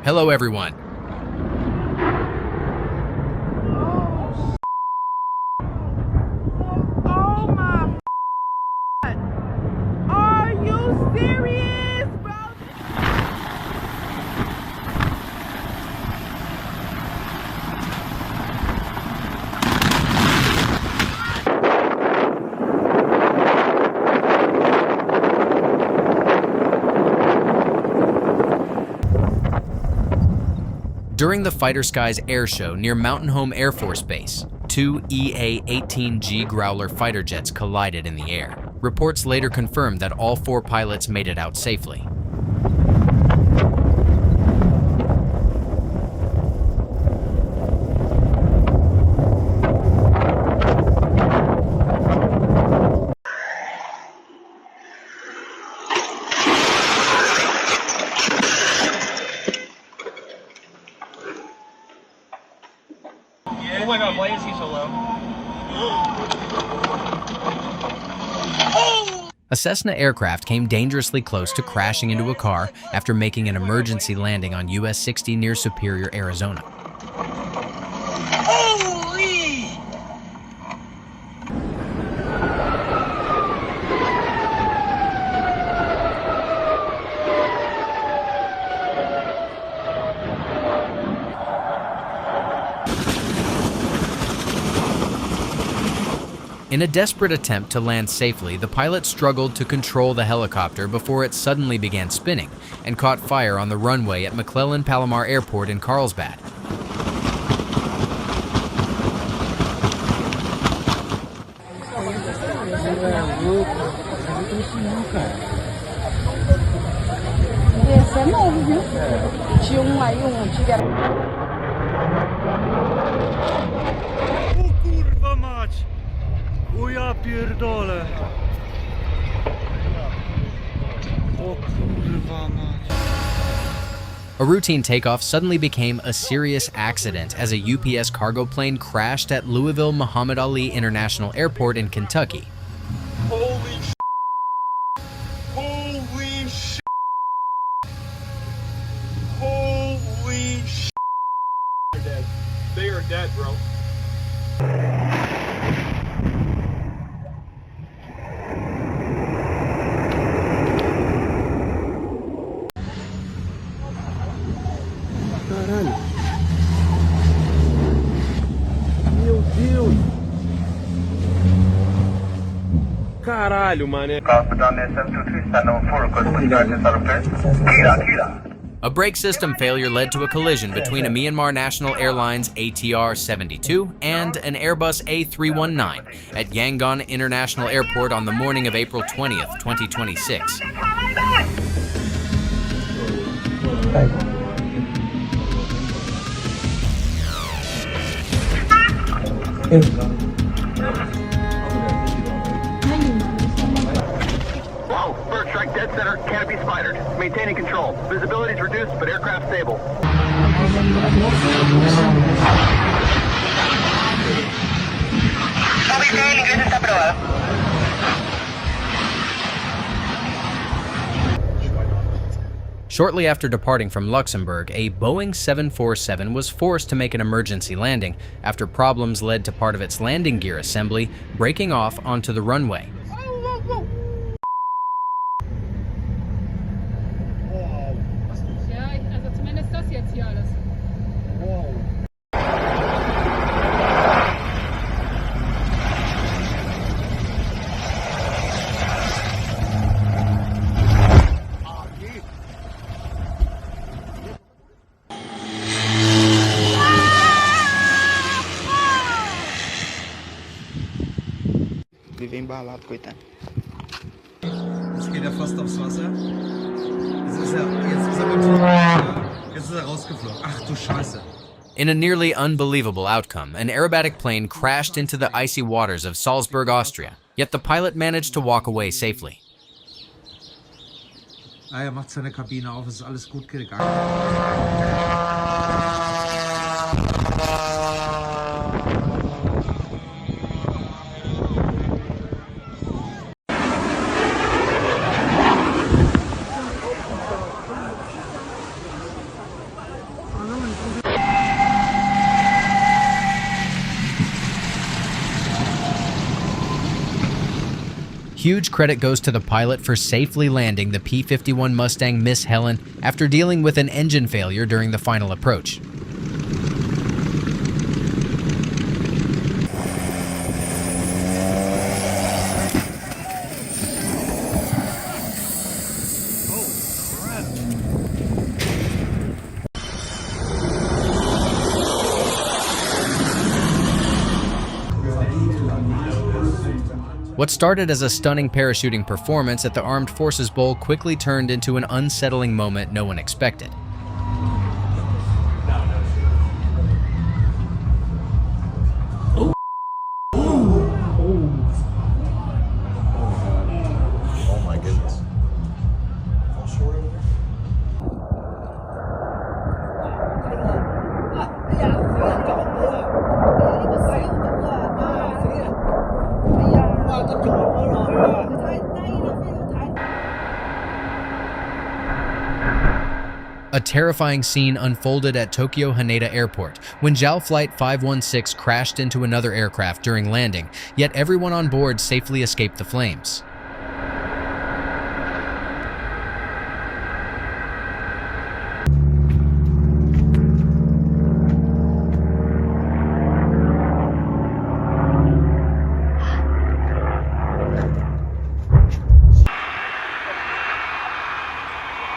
Hello everyone. Oh my God. Are you serious, bro? During the Fighter Skies air show near Mountain Home Air Force Base, two EA-18G Growler fighter jets collided in the air. Reports later confirmed that all 4 pilots made it out safely. Oh my God, why is he so low? A Cessna aircraft came dangerously close to crashing into a car after making an emergency landing on US 60 near Superior, Arizona. Holy! In a desperate attempt to land safely, the pilot struggled to control the helicopter before it suddenly began spinning and caught fire on the runway at McClellan Palomar Airport in Carlsbad. Kurwa mać! O ja pierdolę! O kurwa mać! A routine takeoff suddenly became a serious accident as a UPS cargo plane crashed at Louisville Muhammad Ali International Airport in Kentucky. Holy sh**! Holy sh**! Holy sh**! They're dead. They are dead, bro. Caralho. Meu Deus. Caralho, mané. A brake system failure led to a collision between a Myanmar National Airlines ATR-72 and an Airbus A319 at Yangon International Airport on the morning of April 20th, 2026. Whoa, bird strike dead center, canopy spidered. Maintaining control. Visibility is reduced, but aircraft stable. Shortly after departing from Luxembourg, a Boeing 747 was forced to make an emergency landing after problems led to part of its landing gear assembly breaking off onto the runway. Ja, also zumindest das jetzt hier alles. Vive embalado, coitado. Jetzt geht er fast aufs Wasser. Jetzt ist er rausgeflogen. Ach du Scheiße. In a nearly unbelievable outcome, an aerobatic plane crashed into the icy waters of Salzburg, Austria, yet the pilot managed to walk away safely. Er macht seine Kabine auf, es ist alles gut gegangen. Huge credit goes to the pilot for safely landing the P-51 Mustang Miss Helen after dealing with an engine failure during the final approach. What started as a stunning parachuting performance at the Armed Forces Bowl quickly turned into an unsettling moment no one expected. Oh my goodness. A terrifying scene unfolded at Tokyo Haneda Airport when JAL Flight 516 crashed into another aircraft during landing, yet everyone on board safely escaped the flames.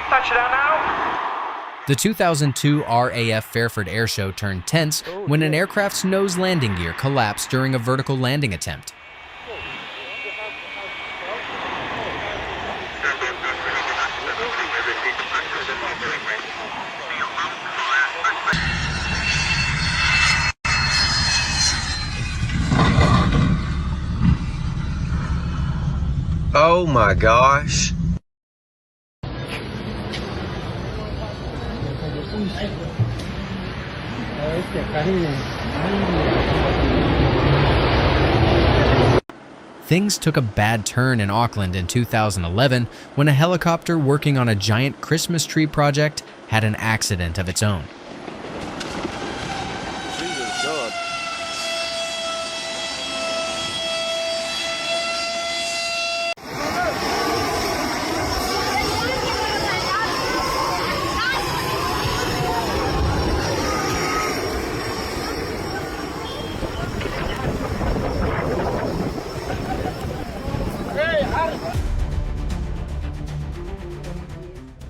Touchdown now. The 2002 RAF Fairford Air Show turned tense when an aircraft's nose landing gear collapsed during a vertical landing attempt. Oh my gosh. Things took a bad turn in Auckland in 2011 when a helicopter working on a giant Christmas tree project had an accident of its own.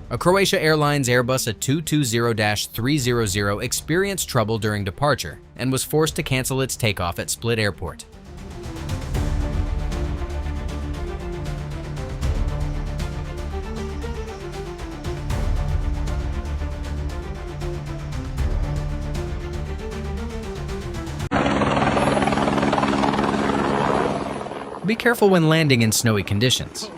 A Croatia Airlines Airbus A220-300 experienced trouble during departure and was forced to cancel its takeoff at Split Airport. Be careful when landing in snowy conditions.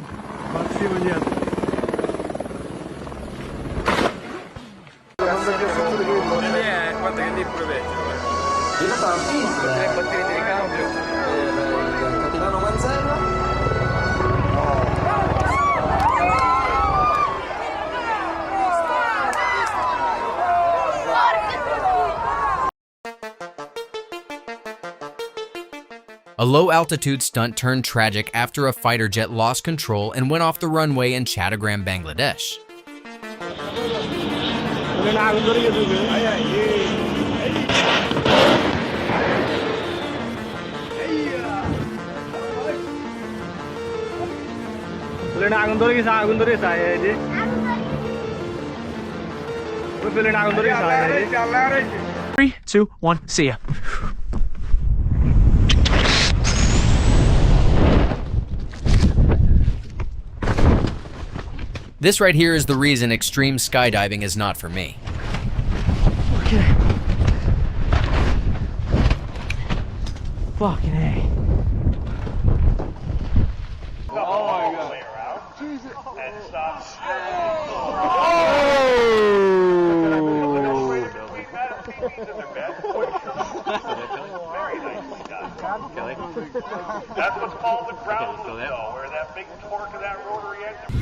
A low-altitude stunt turned tragic after a fighter jet lost control and went off the runway in Chattogram, Bangladesh. Three, two, one, see ya. This right here is the reason extreme skydiving is not for me. Okay. Fucking A. Oh my God. Jesus. And stop. Very nicely done. That's what's called the ground loop, though, where that big torque of that rotary engine.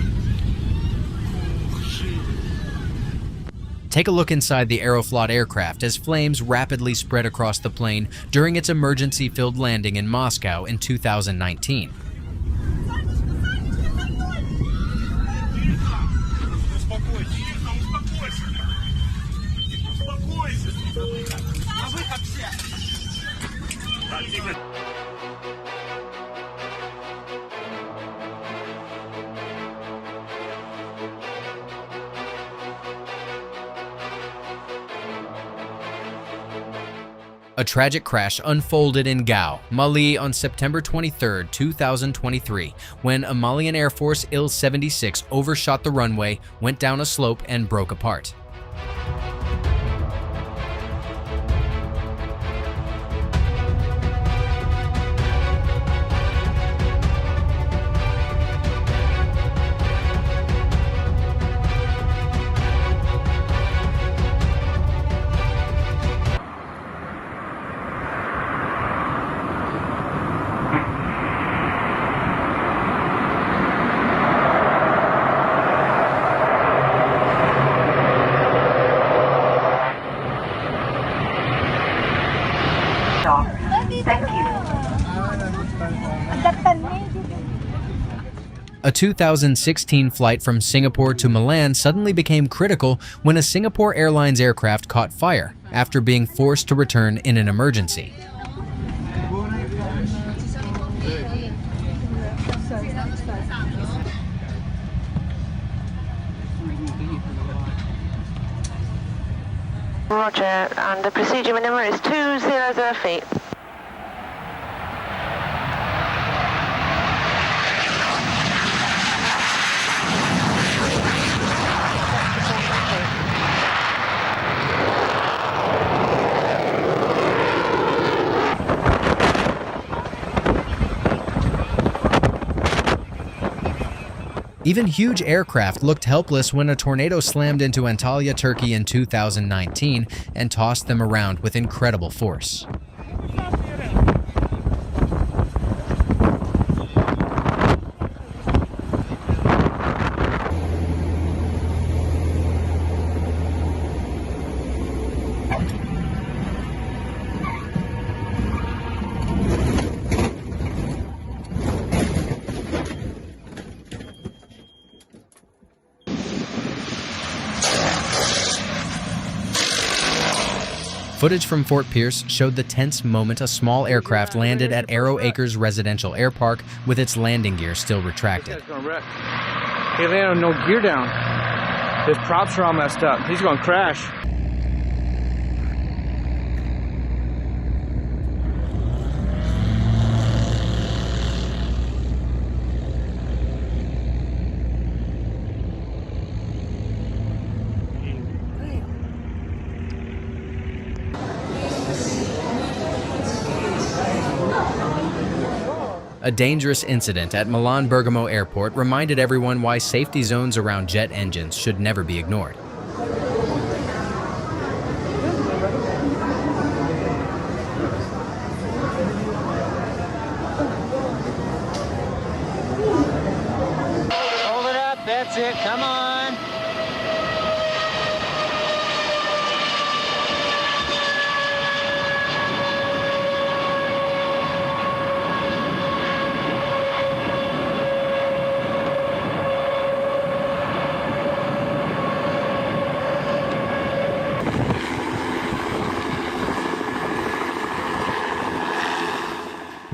Take a look inside the Aeroflot aircraft as flames rapidly spread across the plane during its emergency-filled landing in Moscow in 2019. A tragic crash unfolded in Gao, Mali on September 23, 2023, when a Malian Air Force Il-76 overshot the runway, went down a slope, and broke apart. A 2016 flight from Singapore to Milan suddenly became critical when a Singapore Airlines aircraft caught fire after being forced to return in an emergency. Roger, and the procedure number is 200 feet. Even huge aircraft looked helpless when a tornado slammed into Antalya, Turkey in 2019 and tossed them around with incredible force. Footage from Fort Pierce showed the tense moment a small aircraft landed at Arrow Acres Residential Air Park with its landing gear still retracted. He landed with no gear down. His props are all messed up. He's going to crash. A dangerous incident at Milan Bergamo Airport reminded everyone why safety zones around jet engines should never be ignored. Hold it up, that's it, come on.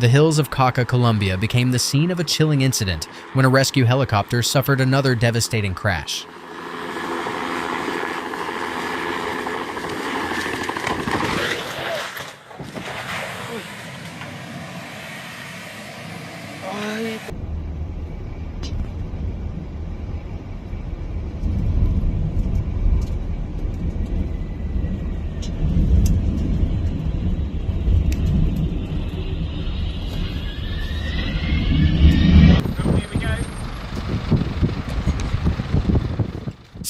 The hills of Cauca, Colombia became the scene of a chilling incident when a rescue helicopter suffered another devastating crash.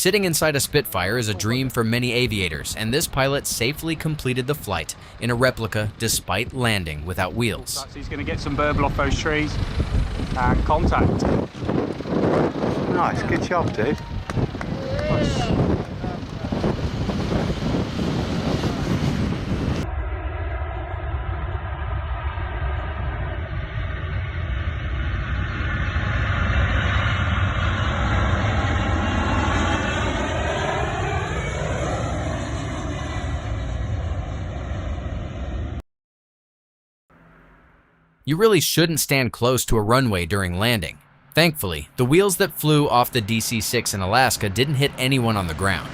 Sitting inside a Spitfire is a dream for many aviators, and this pilot safely completed the flight in a replica despite landing without wheels. So he's going to get some burble off those trees and contact. Nice, good job, dude. You really shouldn't stand close to a runway during landing. Thankfully, the wheels that flew off the DC-6 in Alaska didn't hit anyone on the ground.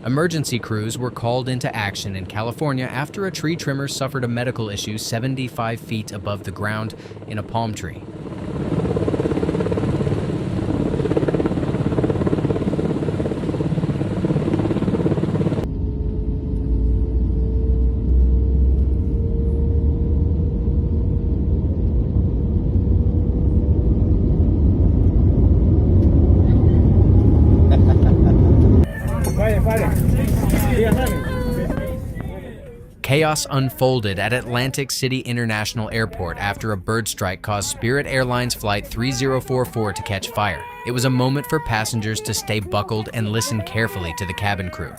Emergency crews were called into action in California after a tree trimmer suffered a medical issue 75 feet above the ground in a palm tree. Chaos unfolded at Atlantic City International Airport after a bird strike caused Spirit Airlines Flight 3044 to catch fire. It was a moment for passengers to stay buckled and listen carefully to the cabin crew.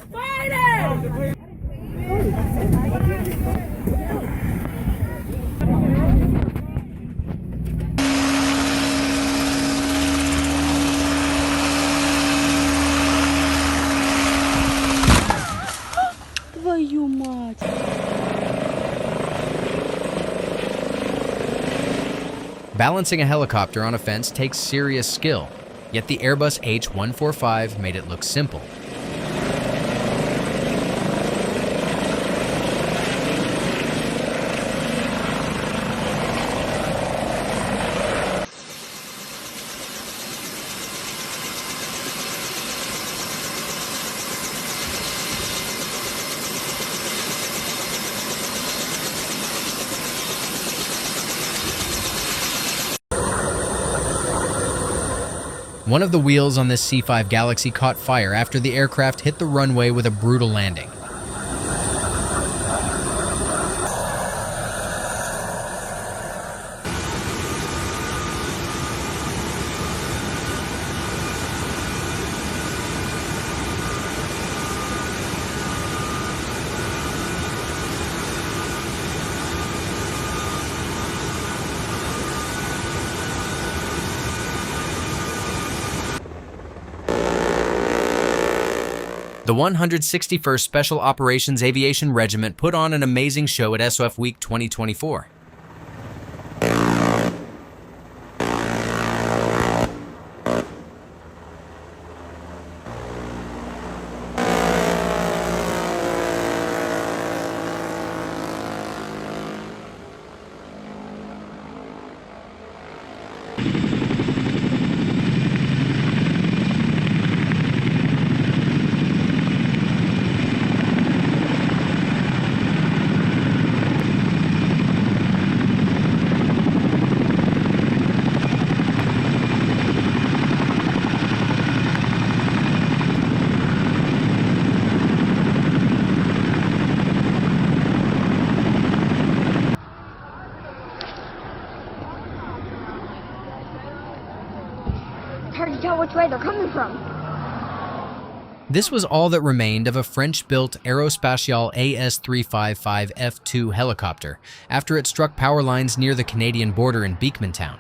Твою мать! Balancing a helicopter on a fence takes serious skill, yet the Airbus H145 made it look simple. One of the wheels on this C-5 Galaxy caught fire after the aircraft hit the runway with a brutal landing. The 161st Special Operations Aviation Regiment put on an amazing show at SOF Week 2024. Hard to tell which way they're coming from. This was all that remained of a French-built Aerospatiale AS-355F2 helicopter after it struck power lines near the Canadian border in Beekmantown.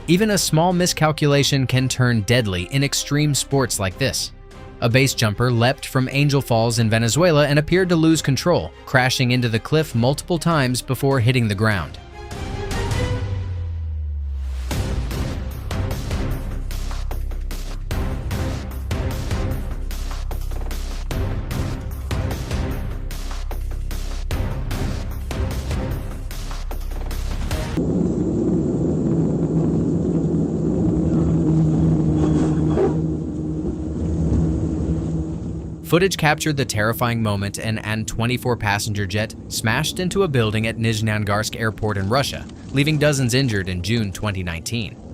Even a small miscalculation can turn deadly in extreme sports like this. A base jumper leapt from Angel Falls in Venezuela and appeared to lose control, crashing into the cliff multiple times before hitting the ground. Footage captured the terrifying moment an An-24 passenger jet smashed into a building at Nizhneangarsk Airport in Russia, leaving dozens injured in June 2019.